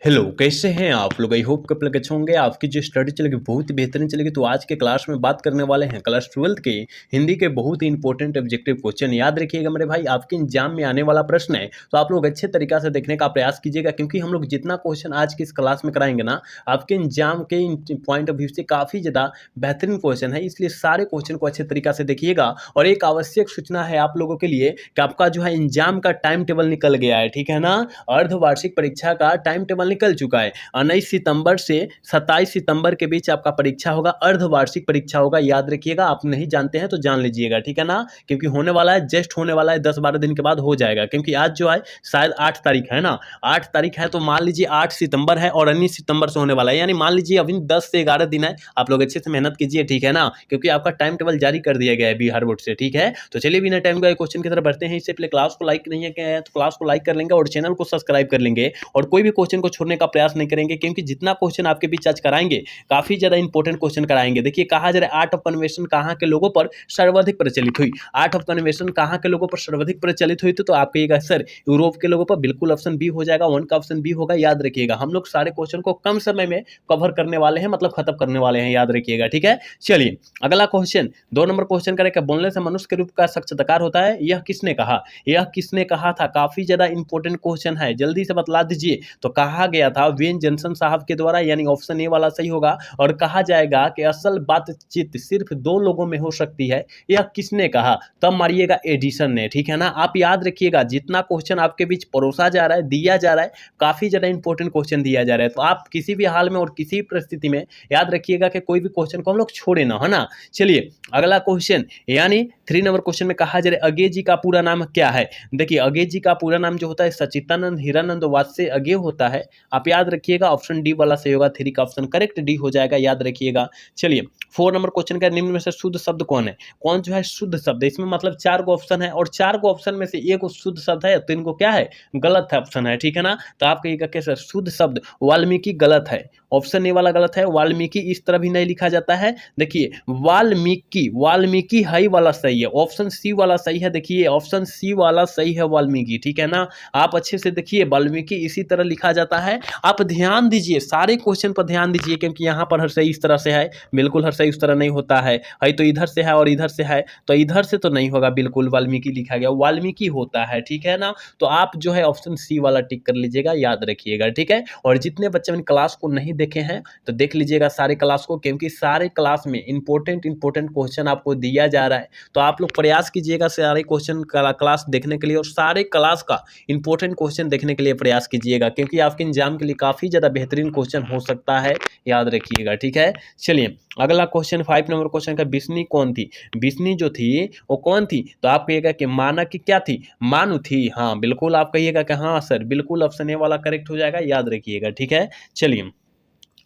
Hello, कैसे हैं आप लोग? आई होप कि आप लोग अच्छे होंगे। आपकी जो स्टडी चलेगी बहुत ही बेहतरीन चलेगी। तो आज के क्लास में बात करने वाले हैं क्लास 12th के हिंदी के बहुत ही इंपॉर्टेंट ऑब्जेक्टिव क्वेश्चन। याद रखिएगा मेरे भाई, आपके एग्जाम में आने वाला प्रश्न है तो आप लोग अच्छे तरीका से देखने का प्रयास कीजिएगा, क्योंकि हम लोग जितना क्वेश्चन आज की इस क्लास में कराएंगे ना, आपके एग्जाम के पॉइंट ऑफ व्यू से काफ़ी ज़्यादा बेहतरीन क्वेश्चन है। इसलिए सारे क्वेश्चन को अच्छे तरीका से देखिएगा। और एक आवश्यक सूचना है आप लोगों के लिए कि आपका जो है एग्जाम का टाइम टेबल निकल गया है, ठीक है ना। अर्धवार्षिक परीक्षा का टाइम टेबल निकल चुका है। 19 सितंबर से 27 सितंबर के बीच आपका परीक्षा होगा, अर्धवार्षिक परीक्षा होगा। याद रखिएगा, आप नहीं जानते हैं तो जान लीजिएगा, ठीक है ना। क्योंकि होने वाला है, जस्ट होने वाला है, 10-12 दिन के बाद हो जाएगा। क्योंकि आज जो है शायद 8 तारीख है ना, 8 तारीख है, तो मान लीजिए 8 सितंबर है और 19 सितंबर से होने वाला है। यानी मान लीजिए अभी 10 से 11 दिन है। आप लोग अच्छे से मेहनत कीजिए, ठीक है ना, क्योंकि आपका टाइम टेबल जारी कर दिया गया है बिहार बोर्ड से, ठीक है। तो चलिए बिना टाइम का क्वेश्चन की तरफ बढ़ते हैं। इससे पहले क्लास को लाइक नहीं किया है तो क्लास को लाइक कर लेंगे और चैनल को सब्सक्राइब कर लेंगे, और कोई भी क्वेश्चन को छोड़ने का प्रयास नहीं करेंगे, क्योंकि जितना क्वेश्चन आपके बीच आज कराएंगे काफी ज्यादा इंपॉर्टेंट क्वेश्चन कराएंगे। देखिए, कहा जा रहा है आर्ट ऑफ कन्वेंशन कहाँ के लोगों पर सर्वाधिक प्रचलित हुई। आर्ट ऑफ कन्वेंशन कहाँ के लोगों पर सर्वाधिक प्रचलित हुई, तो आप कहिएगा सर यूरोप के लोगों पर। बिल्कुल ऑप्शन बी हो जाएगा, 1 का ऑप्शन बी होगा। याद रखिएगा, हम लोग सारे क्वेश्चन को कम समय में कवर करने वाले हैं, मतलब खत्म करने वाले हैं। याद रखिएगा, ठीक है। चलिए अगला क्वेश्चन, 2 नंबर क्वेश्चन करें। बोलने से मनुष्य के रूप का साक्षात्कार होता है, यह किसने कहा? यह किसने कहा था? काफी ज्यादा इंपॉर्टेंट क्वेश्चन है, जल्दी से बतला दीजिए। तो कहा गया था वेन जॉनसन साहब के द्वारा, यानी ऑप्शन ए वाला सही होगा। और कहा जाएगा कि असल बातचीत सिर्फ 2 लोगों में हो सकती है, यह किसने कहा? तब मारिएगा एडिसन ने, ठीक है ना। आप याद रखिएगा, जितना क्वेश्चन आपके बीच परोसा जा रहा है, दिया जा रहा है, काफी ज्यादा इंपॉर्टेंट क्वेश्चन दिया जा रहा है। तो आप किसी भी हाल में और किसी भी परिस्थिति में याद रखिएगा कि कोई भी क्वेश्चन को हम लोग छोड़े ना, है ना। चलिए अगला क्वेश्चन, यानी 3 नंबर क्वेश्चन में कहा जा रहा है अज्ञे जी का पूरा नाम क्या है? देखिए, अज्ञे जी का पूरा नाम जो होता है सचितानंद हीरानंद वात्स्य अज्ञे होता है। आप याद रखिएगा, ऑप्शन डी वाला सही होगा। 3 का ऑप्शन करेक्ट डी हो जाएगा, याद रखिएगा। चलिए 4 नंबर क्वेश्चन का, निम्न में से शुद्ध शब्द कौन है? कौन जो है शुद्ध शब्द? इसमें मतलब 4 गो ऑप्शन है और 4 गो ऑप्शन में से एक शुद्ध शब्द है, 3 को क्या है? गलत है ऑप्शन है, ठीक है ना। तो आप कहिएगा कैसे? शुद्ध शब्द वाल्मीकि गलत है, ऑप्शन ए वाला गलत है। वाल्मीकि इस तरह भी नहीं लिखा जाता है। देखिए वाल्मीकि, वाल्मीकि हाई वाला सही है, ऑप्शन सी वाला सही है। देखिए ऑप्शन सी वाला सही है, वाल्मीकि, ठीक है ना। आप अच्छे से देखिए, वाल्मीकि इसी तरह लिखा जाता है। आप ध्यान दीजिए, सारे क्वेश्चन पर ध्यान दीजिए, क्योंकि यहाँ पर हर सही इस तरह से है, बिल्कुल हर सही उस तरह नहीं होता है। तो इधर से है और इधर से है, तो इधर से तो नहीं होगा, बिल्कुल वाल्मीकि लिखा गया, वाल्मीकि होता है, ठीक है ना। तो आप जो है ऑप्शन सी वाला टिक कर लीजिएगा, याद रखिएगा, ठीक है। और जितने बच्चे इन क्लास को नहीं देखे हैं तो देख लीजिएगा सारे क्लास को, क्योंकि सारे क्लास में इंपॉर्टेंट क्वेश्चन आपको दिया जा रहा है। तो आप लोग प्रयास कीजिएगा सारे क्वेश्चन क्लास देखने के लिए, और सारे क्लास का इंपॉर्टेंट क्वेश्चन देखने के लिए प्रयास कीजिएगा, क्योंकि आपके एग्जाम के लिए काफी ज्यादा बेहतरीन क्वेश्चन हो सकता है, याद रखिएगा, ठीक है। चलिए अगला क्वेश्चन, 5 नंबर क्वेश्चन का, बिस्नी कौन थी? बिस्नी जो थी वो कौन थी? तो आप कहिएगा कि मानक की क्या थी? मानु थी। हाँ बिल्कुल, आप कहिएगा कि हाँ सर, बिल्कुल ऑप्शन ए वाला करेक्ट हो जाएगा, याद रखिएगा, ठीक है। चलिए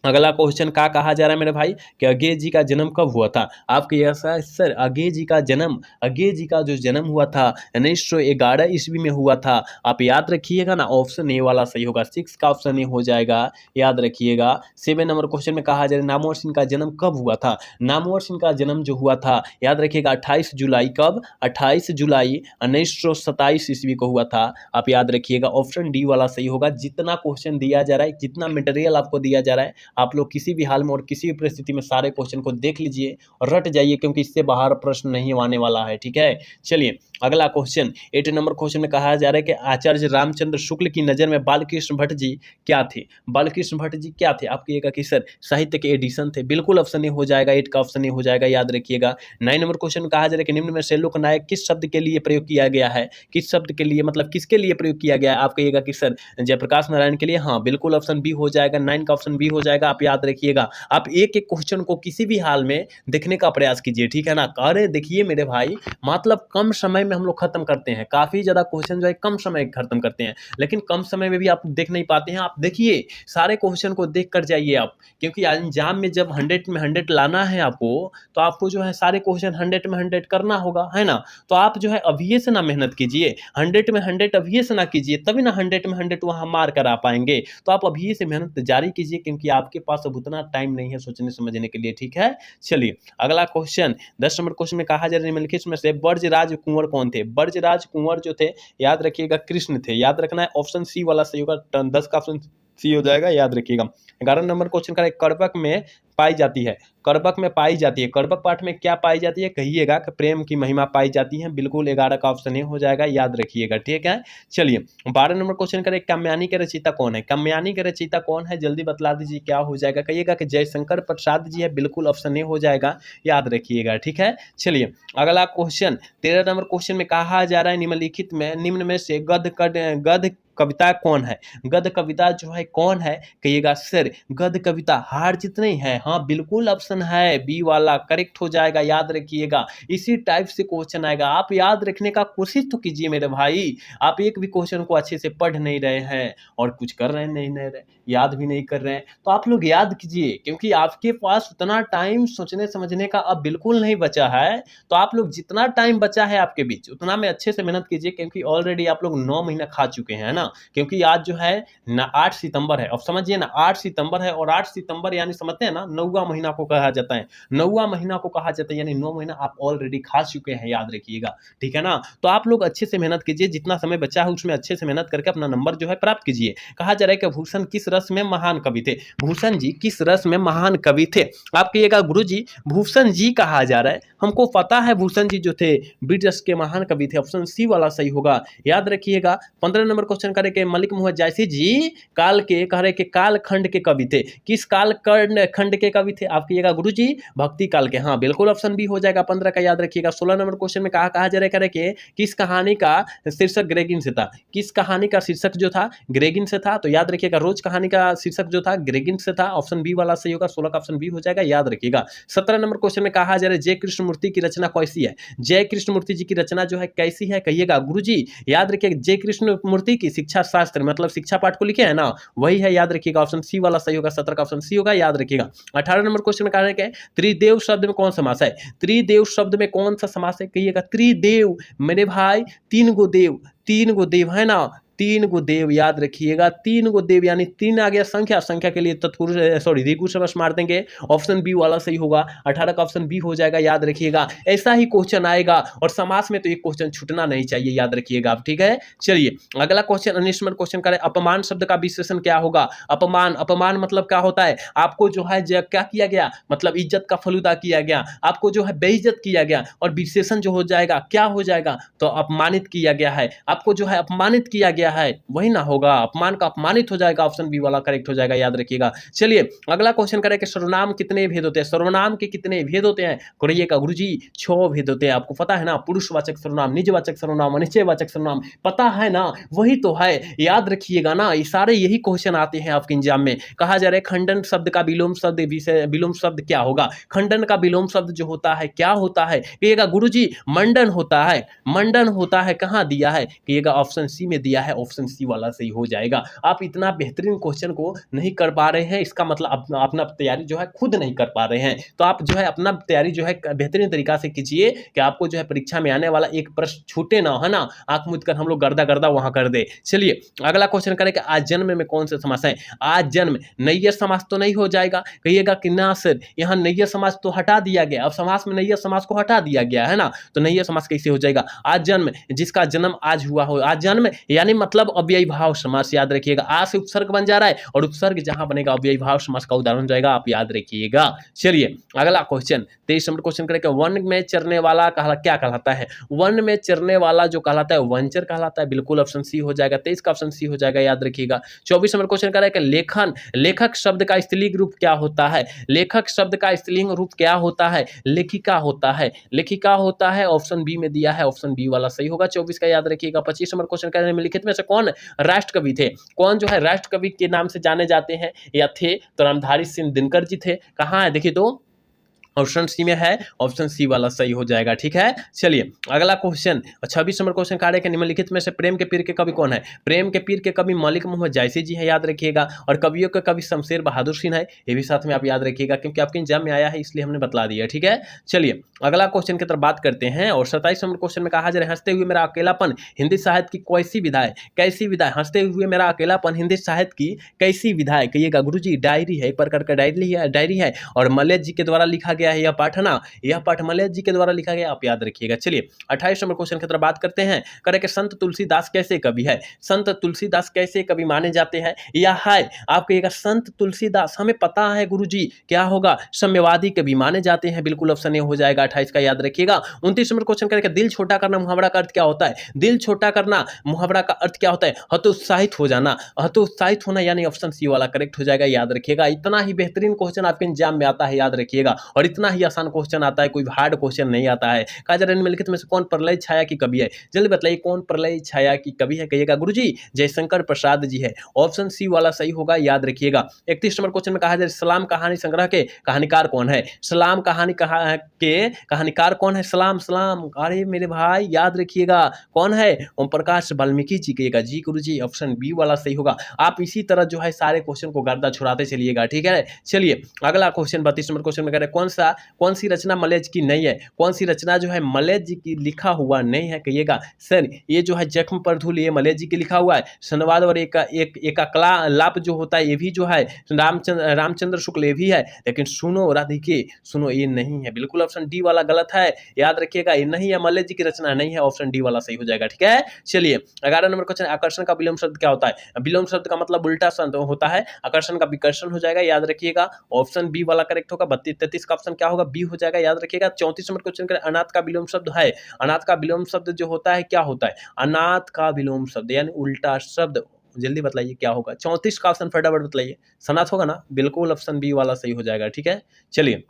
अगला क्वेश्चन क्या कहा जा रहा है मेरे भाई कि अज्ञे जी का जन्म कब हुआ था? आपके ऐसा सर, अज्ञे जी का जन्म, अज्ञे जी का जो जन्म हुआ था 1911 ईस्वी में हुआ था। आप याद रखिएगा ना, ऑप्शन ए वाला सही होगा, 6 का ऑप्शन ए हो जाएगा, याद रखिएगा। 7 नंबर क्वेश्चन में कहा जा रहा है नामवर सिंह का जन्म कब हुआ था? नामवर सिंह का जन्म जो हुआ था, याद रखिएगा 28 जुलाई, कब? 28 जुलाई 1927 ईस्वी को हुआ था। आप याद रखिएगा, ऑप्शन डी वाला सही होगा। जितना क्वेश्चन दिया जा रहा है, जितना मटेरियल आपको दिया जा रहा है, आप लोग किसी भी हाल में और किसी भी परिस्थिति में सारे क्वेश्चन को देख लीजिए और रट जाइए, क्योंकि इससे बाहर प्रश्न नहीं आने वाला है, ठीक है। चलिए अगला क्वेश्चन, 8 नंबर क्वेश्चन में कहा जा रहा है कि आचार्य रामचंद्र शुक्ल की नज़र में बालकृष्ण भट्ट जी क्या थे? बालकृष्ण भट्ट जी क्या थे? आप कहिएगा कि सर साहित्य के एडिशन थे, बिल्कुल ऑप्शन ए हो जाएगा, 8 का ऑप्शन ए हो जाएगा, याद रखिएगा। 9 नंबर क्वेश्चन में कहा जा रहा है कि निम्न में से लोकनायक किस शब्द के लिए प्रयोग किया गया है? किस शब्द के लिए, मतलब किसके लिए प्रयोग किया गया है? आप कहिएगा कि सर जयप्रकाश नारायण के लिए। हाँ बिल्कुल ऑप्शन बी हो जाएगा, 9 का ऑप्शन बी हो जाएगा। आप याद रखिएगा, आप एक एक क्वेश्चन को किसी भी हाल में देखने का प्रयास कीजिए, ठीक है ना। अरे देखिए मेरे भाई, मतलब कम समय में हम लोग खत्म करते हैं, काफी ज्यादा क्वेश्चन जो है कम समय खत्म करते हैं, लेकिन कम समय में भी आप देख नहीं पाते हैं। आप देखिए, सारे क्वेश्चन को देख कर जाइए आप, क्योंकि एग्जाम में जब 100 में 100 लाना है आपको, तो आपको जो है सारे क्वेश्चन 100 में 100 करना होगा, है ना। तो आप जो है अभी से ना मेहनत कीजिए, 100 में 100 अभी से ना कीजिए, तभी ना 100 में 100 वहां मार कर आ पाएंगे। तो आप अभी से मेहनत जारी कीजिए, क्योंकि आपके पास अब उतना टाइम नहीं है सोचने समझने के लिए, ठीक है। चलिए अगला क्वेश्चन, 10 नंबर क्वेश्चन में कहा जा रहा है निम्नलिखित में से ब्रजराज कुंवर कौन थे? ब्रजराज कुंवर जो थे, याद रखिएगा कृष्ण थे, याद रखना है, ऑप्शन सी वाला सही होगा। 10 का ऑप्शन सी हो जाएगा, याद रखिएगा। 11 नंबर क्वेश्चन का कर्बक में पाई जाती है, कर्बक में पाई जाती है, कर्बक पाठ में क्या पाई जाती है कहिएगा कि प्रेम की महिमा पाई जाती है, बिल्कुल 11 का ऑप्शन ए हो जाएगा, याद रखिएगा, ठीक है। चलिए 12 नंबर क्वेश्चन करें, काम्यानी के रचयिता कौन है, काम्यानी के रचयिता कौन है, जल्दी बतला दीजिए क्या हो जाएगा, कहिएगा कि जयशंकर प्रसाद जी है, बिल्कुल ऑप्शन ए हो जाएगा, याद रखिएगा, ठीक है। चलिए अगला क्वेश्चन 13 नंबर क्वेश्चन में कहा जा रहा है निम्नलिखित में निम्न में से गद्य कविता कौन है, गद्य कविता जो है कौन है, कहिएगा सर गद्य कविता हार जितनी है, हाँ बिल्कुल ऑप्शन है बी वाला करेक्ट हो जाएगा, याद रखिएगा। इसी टाइप से क्वेश्चन आएगा, आप याद रखने का कोशिश तो कीजिए मेरे भाई, आप एक भी क्वेश्चन को अच्छे से पढ़ नहीं रहे हैं और कुछ कर रहे नहीं रहे, याद भी नहीं कर रहे हैं, तो आप लोग याद कीजिए, क्योंकि आपके पास उतना टाइम सोचने समझने का अब बिल्कुल नहीं बचा है। तो आप लोग जितना टाइम बचा है आपके बीच उतना में अच्छे से मेहनत कीजिए, क्योंकि ऑलरेडी आप लोग 9 महीना खा चुके हैं ना, क्योंकि आज जो है ना 8 सितंबर है, अब समझिए ना 8 सितंबर है, और 8 सितंबर यानी समझते हैं ना 9वां महीना को कहा जाता है, 9वां महीना को कहा जाता है, यानी 9 महीना आप ऑलरेडी खा चुके हैं, याद रखिएगा, ठीक है ना। तो आप लोग अच्छे से मेहनत कीजिए, जितना समय बचा है उसमें अच्छे से मेहनत करके अपना नंबर जो है प्राप्त कीजिए। कहा जा रहा है कि भूषण किस रस में महान कवि थे, भूषण जी किस रस में महान कवि थे, आप कहिएगा गुरु जी भूषण जी कहा जा रहा है, हमको पता है भूषण जी जो थे बीट रस के महान कवि थे, ऑप्शन सी वाला सही होगा, याद रखिएगा। 15 नंबर क्वेश्चन करे के मलिक मुहम्मद जायसी जी काल के कह रहे के काल खंड के कवि थे, किस काल खंड के कवि थे, आप कहिएगा गुरु जी भक्ति काल के, हाँ बिल्कुल ऑप्शन बी हो जाएगा, 15 का याद रखिएगा। 16 नंबर क्वेश्चन में कहा जा रहा है कि किस कहानी का शीर्षक ग्रेगिन से था, किस कहानी का शीर्षक जो था ग्रेगिन से था, तो याद रखिएगा रोज कहानी का शीर्षक जो था ग्रेगिन से था, ऑप्शन बी वाला सही होगा, 16 का ऑप्शन बी हो जाएगा, याद रखिएगा। 17 नंबर क्वेश्चन में कहा जा रहा है जय कृष्ण मूर्ति की रचना कैसी है, जय कृष्ण मूर्ति जी की रचना जो है कैसी है, कहिएगा गुरु जी याद रखिएगा जय कृष्ण मूर्ति की शिक्षा शास्त्र मतलब शिक्षा पाठ को लिखे है ना, वही है, याद रखिएगा, ऑप्शन सी वाला सही होगा, 17 का ऑप्शन सी होगा, याद रखिएगा। 18 नंबर क्वेश्चन में कहा है कि त्रिदेव शब्द में कौन समास है, त्रिदेव शब्द में कौन सा समास है, कहिएगा त्रिदेव मेरे भाई तीन गो देव है ना, 3 गो देव, याद रखिएगा 3 गो देव, यानी 3 आ गया संख्या, संख्या के लिए तत्पुरुष द्विगु समास मार देंगे, ऑप्शन बी वाला सही होगा, 18 का ऑप्शन बी हो जाएगा, याद रखिएगा। ऐसा ही क्वेश्चन आएगा और समास में तो एक क्वेश्चन छूटना नहीं चाहिए, याद रखिएगा आप, ठीक है। चलिए अगला क्वेश्चन 19 नंबर क्वेश्चन करें, अपमान शब्द का विशेषण क्या होगा, अपमान, अपमान मतलब क्या होता है, आपको जो है क्या किया गया, मतलब इज्जत का फलूदा किया गया, आपको जो है बेइज्जत किया गया, और विशेषण जो हो जाएगा क्या हो जाएगा, तो अपमानित किया गया है, आपको जो है अपमानित किया गया है, वही ना होगा, अपमान का अपमानित हो जाएगा, ऑप्शन बी वाला करेक्ट हो जाएगा, याद रखिएगा। चलिए अगला क्वेश्चन करें कि सर्वनाम कितने भेद होते हैं, सर्वनाम के कितने भेद होते हैं, करिएगा गुरुजी 6 भेद होते हैं, आपको पता है ना, पुरुषवाचक सर्वनाम, निजवाचक सर्वनाम, अनिश्चयवाचक सर्वनाम, पता है ना, वही तो है, याद रखिएगा ना, ये सारे यही क्वेश्चन आते हैं आपके एग्जाम में। कहा जा रहा है खंडन शब्द का विलोम शब्द, विलोम शब्द क्या होगा, खंडन का विलोम शब्द जो होता है क्या होता है, कहिएगा गुरुजी मंडन होता है, मंडन होता है, कहां दिया है, कहिएगा ऑप्शन सी में दिया है, ऑप्शन सी वाला सही हो जाएगा। आप इतना बेहतरीन क्वेश्चन को नहीं कर पा रहे हैं, इसका मतलब अपना तैयारी जो है खुद नहीं कर पा रहे हैं, तो आप जो है अपना तैयारी जो है बेहतरीन तरीका से कीजिए कि आपको जो है परीक्षा में आने वाला एक प्रश्न छूटे ना, है ना, आंख मूंद कर हम लोग गर्दा गर्दा वहां कर दे। चलिए अगला क्वेश्चन करें कि आज जन्म में कौन से समास है, आज जन्म नैयर समास तो नहीं हो जाएगा, कहिएगा कि ना सर यहाँ नैयर समास तो हटा दिया गया, अब समास में नैयर समास को हटा दिया गया है ना, तो नैयर समास कैसे हो जाएगा, आज जन्म जिसका जन्म आज हुआ हो, आज जन्म यानी मतलब अव्ययी भाव समास, याद रखिएगा, आ से उपसर्ग बन जा रहा है और उपसर्ग जहां बनेगा अव्ययी भाव समास का उदाहरण जाएगा, आप याद रखिएगा। चलिए अगला क्वेश्चन 23 नंबर क्वेश्चन करें कि वन में चरने वाला क्या कहलाता है, वन में चरने वाला जो कहलाता है वंचर कहलाता है, बिल्कुल ऑप्शन सी हो जाएगा, 23 का ऑप्शन सी हो जाएगा, याद रखिएगा। 24 नंबर क्वेश्चन करें कि लेखन, लेखक शब्द का स्त्रीलिंग रूप क्या होता है, लेखक शब्द का स्त्रीलिंग रूप क्या होता है, लेखिका होता है, लेखिका होता है, ऑप्शन बी में दिया है, ऑप्शन बी वाला सही होगा, 24 का याद रखिएगा। 25 नंबर क्वेश्चन करें निम्नलिखित में से कौन राष्ट्र कवि थे, कौन जो है राष्ट्र कवि के नाम से जाने जाते हैं या थे, तो रामधारी सिंह दिनकर जी थे, कहाँ है देखिए तो ऑप्शन सी में है, ऑप्शन सी वाला सही हो जाएगा, ठीक है। चलिए अगला क्वेश्चन 26 नंबर क्वेश्चन कार्य के निम्नलिखित में से प्रेम के पीर के कवि कौन है, प्रेम के पीर के कवि मलिक मुहम्मद जायसी जी है, याद रखिएगा, और कवियों के कवि शमशेर बहादुर सिंह है, ये भी साथ में आप याद रखिएगा, क्योंकि आपके एग्जाम में आया है इसलिए हमने बतला दिया, ठीक है। चलिए अगला क्वेश्चन की तरफ बात करते हैं, और 27 नंबर क्वेश्चन में कहा जा रहा है हंसते हुए मेरा अकेलापन हिंदी साहित्य की कैसी विधा है, कैसी विधा है, हंसते हुए मेरा अकेलापन हिंदी साहित्य की कैसी विधा है, कहिएगा गुरुजी डायरी है, एक प्रकार का डायरी है, और मलय जी के द्वारा लिखा गया है यह पाठ, है ना, यह पाठ मलय जी के द्वारा लिखा गया, आप याद रखिएगा। चलिए 28 नंबर क्वेश्चन की तरफ बात करते हैं। करे कि संत तुलसीदास कैसे कवि है, संत तुलसीदास कैसे कवि माने जाते हैं, या है आप कहिएगा संत तुलसीदास हमें पता है गुरुजी क्या होगा, साम्यवादी कवि माने जाते हैं, बिल्कुल ऑप्शन ए हो जाएगा 28 का, याद रखिएगा। 29 नंबर क्वेश्चन करेगा दिल छोटा करना मुहावरा का अर्थ क्या होता है, दिल छोटा करना मुहावरा का अर्थ क्या होता है, हतोत्साहित हो जाना, हतोत्साहित होना, यानी ऑप्शन सी वाला करेक्ट हो जाएगा, याद रखिएगा। इतना ही बेहतरीन क्वेश्चन आपके एग्जाम में आता है, याद रखिएगा, और इतना ही आसान क्वेश्चन आता है, कोई हार्ड क्वेश्चन नहीं आता है। कहा जा रहा है निम्नलिखित में से कौन प्रलय छाया की कवि है, जल्दी बताइए कौन प्रलय छाया की कवि है, कहिएगा गुरुजी जयशंकर प्रसाद जी है, ऑप्शन सी वाला सही होगा, याद रखिएगा। 31 नंबर क्वेश्चन में कहा जाए सलाम कहानी संग्रह के कहानीकार कौन है, सलाम कहानी के कहानीकार कौन है, सलाम सलाम, अरे मेरे भाई याद रखिएगा कौन है, ओम प्रकाश वाल्मीकि जी, कहिएगा जी गुरुजी ऑप्शन बी वाला सही होगा। आप इसी तरह जो है सारे क्वेश्चन को गर्दा छुड़ाते चलिएगा, ठीक है। चलिए अगला क्वेश्चन 32 नंबर क्वेश्चन में कह रहे कौन सी रचना मलय जी की नहीं है, कौन सी रचना जो है मलय जी की लिखा हुआ नहीं है, कहिएगा सर ये जो है जख्म पर धूल ये मलय जी के लिखा हुआ है, सनवाद और एक लाप जो होता है ये भी जो है रामचंद्र शुक्ल ये भी है, लेकिन सुनो राधिके सुनो ये नहीं है, बिल्कुल ऑप्शन डी वाला गलत है, याद रखिएगा ये नहीं है, मलय जी की रचना नहीं है, ऑप्शन डी वाला सही हो जाएगा, ठीक है। चलिए 11 नंबर क्वेश्चन आकर्षण का विलोम शब्द क्या होता है, विलोम शब्द का मतलब उल्टा शब्द होता है, आकर्षण का विकर्षण हो जाएगा, याद रखिएगा, ऑप्शन बी वाला करेक्ट होगा। 32-33 का ऑप्शन क्या होगा, बी हो जाएगा, याद रखिएगा। 34 नंबर क्वेश्चन अनाथ का विलोम शब्द है, अनाथ का विलोम शब्द जो होता है क्या होता है, अनाथ का विलोम शब्द यानी उल्टा शब्द, जल्दी बताइए क्या होगा। 34 का ऑप्शन फटाफट बताइए, सनाथ होगा ना, बिल्कुल ऑप्शन बी वाला सही हो जाएगा, ठीक है। चलिए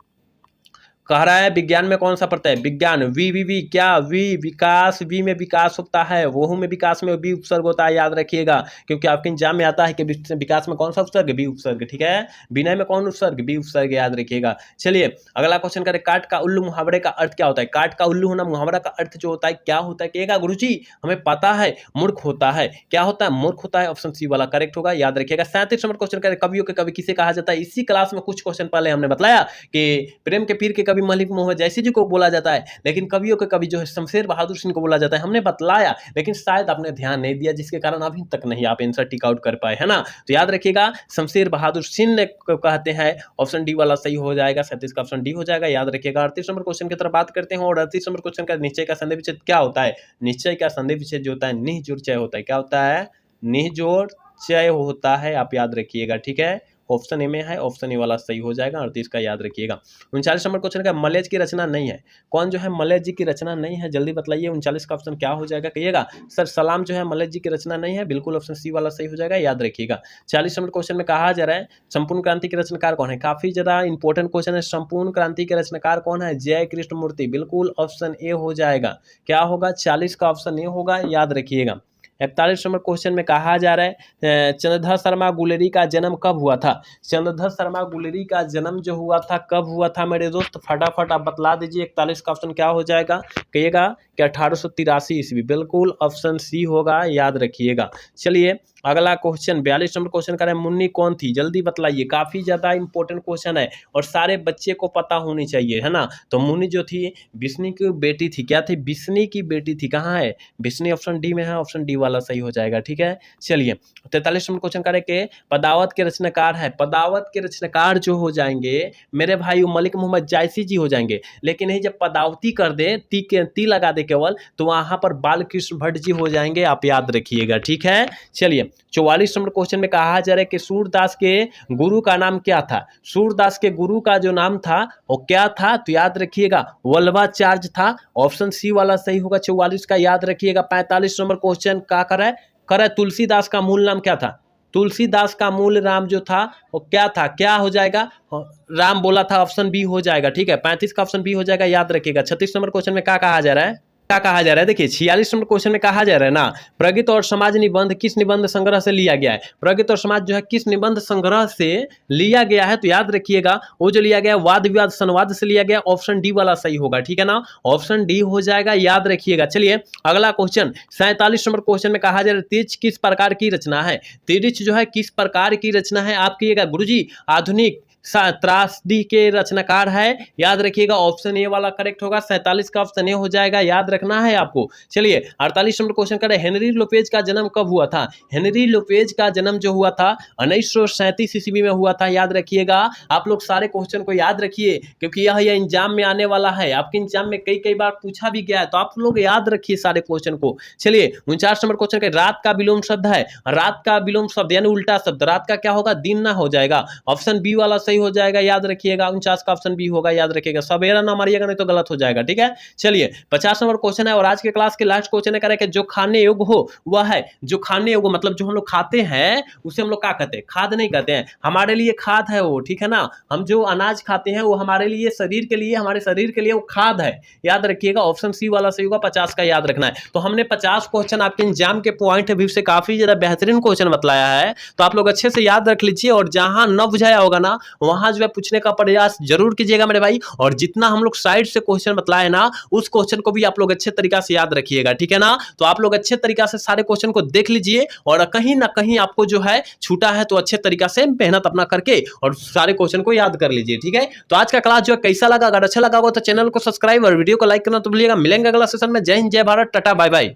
कह रहा है विज्ञान में कौन सा पड़ता है, विज्ञान वी क्या वी विकास, वी में विकास होता है, वहू में विकास में वी उपसर्ग होता है, याद रखिएगा, क्योंकि आपके एग्जाम में आता है कि विकास में कौन सा उपसर्ग, वी उपसर्ग, ठीक है। विनय में कौन उपसर्ग, वी उपसर्ग, याद रखिएगा। चलिए अगला क्वेश्चन करें काट का उल्लू मुहावरे का अर्थ क्या होता है, काट का उल्लू होना मुहावरा का अर्थ जो होता है क्या होता है, कहिएगा गुरुजी हमें पता है मूर्ख होता है, क्या होता है मूर्ख होता है, ऑप्शन सी वाला करेक्ट होगा, याद रखिएगा। 37 नंबर क्वेश्चन करें कवियों के कवि किसे कहा जाता है, इसी क्लास में कुछ क्वेश्चन पहले हमने बताया कि प्रेम के पीर के कवि मलिक मोहम्मद जैसी जी को बोला जाता है, लेकिन कवियों के कवि जो है शमशेर बहादुर सिंह को बोला जाता है, हमने बतलाया, लेकिन शायद आपने ध्यान नहीं दिया, जिसके कारण अभी तक नहीं आप आंसर टिक आउट कर पाए, है ना। तो याद रखिएगा शमशेर बहादुर सिंह को कहते हैं, ऑप्शन डी वाला सही हो जाएगा, 37 का ऑप्शन डी हो जाएगा, याद रखिएगा। 38 नंबर क्वेश्चन की तरफ बात करते हैं, और 38 नंबर क्वेश्चन का निश्चय का संदेह विच्छेद क्या होता है, निश्चय का संदेह विच्छेद जो होता है निःजोड़ चय होता है, क्या होता है, निःजोड़ चय होता है, आप याद रखिएगा, ठीक है। ऑप्शन ए में है, ऑप्शन ए वाला सही हो जाएगा, 38 का याद रखिएगा। 39 नंबर क्वेश्चन का मलय की रचना नहीं है, कौन जो है मलय जी की रचना नहीं है, जल्दी बताइए। 39 का ऑप्शन क्या हो जाएगा, कहिएगा सर सलाम जो है मलय जी की रचना नहीं है, बिल्कुल ऑप्शन सी वाला सही हो जाएगा, याद रखिएगा। 40 नंबर क्वेश्चन में कहा जा रहा है संपूर्ण क्रांति के रचनाकार कौन है, काफी ज्यादा इंपॉर्टेंट क्वेश्चन है, संपूर्ण क्रांति के रचनाकार कौन है, जय कृष्ण मूर्ति, बिल्कुल ऑप्शन ए हो जाएगा, क्या होगा 40 का ऑप्शन ए होगा, याद रखिएगा। 41 नंबर क्वेश्चन में कहा जा रहा है चंद्रधर शर्मा गुलेरी का जन्म कब हुआ था, चंद्रधर शर्मा गुलेरी का जन्म जो हुआ था कब हुआ था मेरे दोस्त, फटाफट आप बतला दीजिए। 41 का ऑप्शन क्या हो जाएगा, कहिएगा कि 1883 ईस्वी, बिल्कुल ऑप्शन सी होगा, याद रखिएगा। चलिए अगला क्वेश्चन 42 नंबर क्वेश्चन का है मुन्नी कौन थी, जल्दी बतलाइए, काफी ज्यादा इंपॉर्टेंट क्वेश्चन है और सारे बच्चे को पता होनी चाहिए, है ना। तो मुन्नी जो थी बिस्नी की बेटी थी, क्या थी, बिस्नी की बेटी थी, कहाँ है बिस्नी, ऑप्शन डी में है, ऑप्शन डी वाला सही हो जाएगा, ठीक है। चलिए 43 नंबर क्वेश्चन करे के पदावत के रचनाकार है, पदावत के रचनाकार जो हो जाएंगे मेरे भाई मलिक मोहम्मद जायसी जी हो जाएंगे, लेकिन यही जब पदावती कर दे ती लगा दे केवल, तो वहां पर बालकृष्ण भट्ट जी हो जाएंगे, आप याद रखिएगा, ठीक है। चलिए 44 नंबर क्वेश्चन में कहा जा रहा है कि सूरदास के गुरु का नाम क्या था, सूरदास के गुरु का जो नाम था वो क्या था, तो याद रखिएगा वल्लभाचार्य था, ऑप्शन सी वाला सही होगा 44 का, याद रखिएगा। 45 नंबर क्वेश्चन का करे तुलसीदास का मूल नाम क्या था, तुलसीदास का मूल नाम जो था वो क्या था, क्या हो जाएगा, राम बोला था, ऑप्शन बी हो जाएगा, ठीक है। 35 का ऑप्शन बी हो जाएगा, याद रखिएगा। 36 नंबर क्वेश्चन में क्या कहा जा रहा है, क्या कहा जा रहा है, देखिए 46 नंबर क्वेश्चन में कहा जा रहा है ना प्रगति और समाज निबंध किस निबंध संग्रह से लिया गया है, प्रगति और समाज जो है किस निबंध संग्रह से लिया गया है, तो याद रखिएगा वो जो लिया गया वाद विवाद संवाद से लिया गया, ऑप्शन डी वाला सही होगा, ठीक है ना, ऑप्शन डी हो जाएगा, याद रखिएगा। चलिए अगला क्वेश्चन 47 नंबर क्वेश्चन में कहा जा रहा है तिरछ किस प्रकार की रचना है, तिरछ जो है किस प्रकार की रचना है, आप कहिएगा गुरुजी आधुनिक त्रासदी के रचनाकार है, याद रखिएगा ऑप्शन ए वाला करेक्ट होगा। 47 का ऑप्शन ए हो जाएगा, याद रखना है आपको। चलिए 48 नंबर क्वेश्चन करें, हेनरी लोपेज का जन्म कब हुआ था? हेनरी लोपेज का जन्म जो हुआ था 1937 ईस्वी में हुआ था, याद रखिएगा। आप लोग सारे क्वेश्चन को याद रखिए क्योंकि यह एग्जाम में आने वाला है, आपके एग्जाम में कई बार पूछा भी गया है, तो आप लोग याद रखिए सारे क्वेश्चन को। चलिए 49 नंबर क्वेश्चन का, रात का विलोम शब्द है, रात का विलोम शब्द यानी उल्टा शब्द, रात का क्या होगा? दिन ना हो जाएगा। ऑप्शन बी वाला सही हो जाएगा, याद रखिएगा। 49 का ऑप्शन बी होगा, याद रखिएगा। सवेरा ना मारिएगा नहीं तो गलत हो जाएगा, ठीक है। चलिए 50 नंबर क्वेश्चन है और आज के क्लास के लास्ट क्वेश्चन है कि जो खाने योग्य हो वह है, जो खाने योग्य मतलब जो हम लोग खाते हैं उसे हम लोग क्या कहते हैं? खाद नहीं कहते हैं, हमारे लिए खाद है वो, ठीक है ना। हम जो अनाज खाते हैं वो हमारे लिए, शरीर के लिए, हमारे शरीर के लिए वो खाद है, याद रखिएगा। ऑप्शन सी वाला सही होगा, 50 का याद रखना है। तो हमने 50 क्वेश्चन आपके एग्जाम के पॉइंट ऑफ व्यू से काफी ज्यादा बेहतरीन क्वेश्चन बतलाया है, तो आप लोग अच्छे से याद रख लीजिए और जहां न बुझाया होगा ना वहां जो है पूछने का प्रयास जरूर कीजिएगा मेरे भाई। और जितना हम लोग साइड से क्वेश्चन बतलाए ना उस क्वेश्चन को भी आप लोग अच्छे तरीका से याद रखिएगा, ठीक है ना। तो आप लोग अच्छे तरीका से सारे क्वेश्चन को देख लीजिए और कहीं ना कहीं आपको जो है छूटा है तो अच्छे तरीका से मेहनत अपना करके और सारे क्वेश्चन को याद कर लीजिए, ठीक है। तो आज का क्लास जो है कैसा लगा? अगर अच्छा लगा हो तो चैनल को सब्सक्राइब और वीडियो को लाइक करना तो भूलिएगा। मिलेंगे अगला सेशन में। जय हिंद, जय भारत, टाटा, बाय बाय।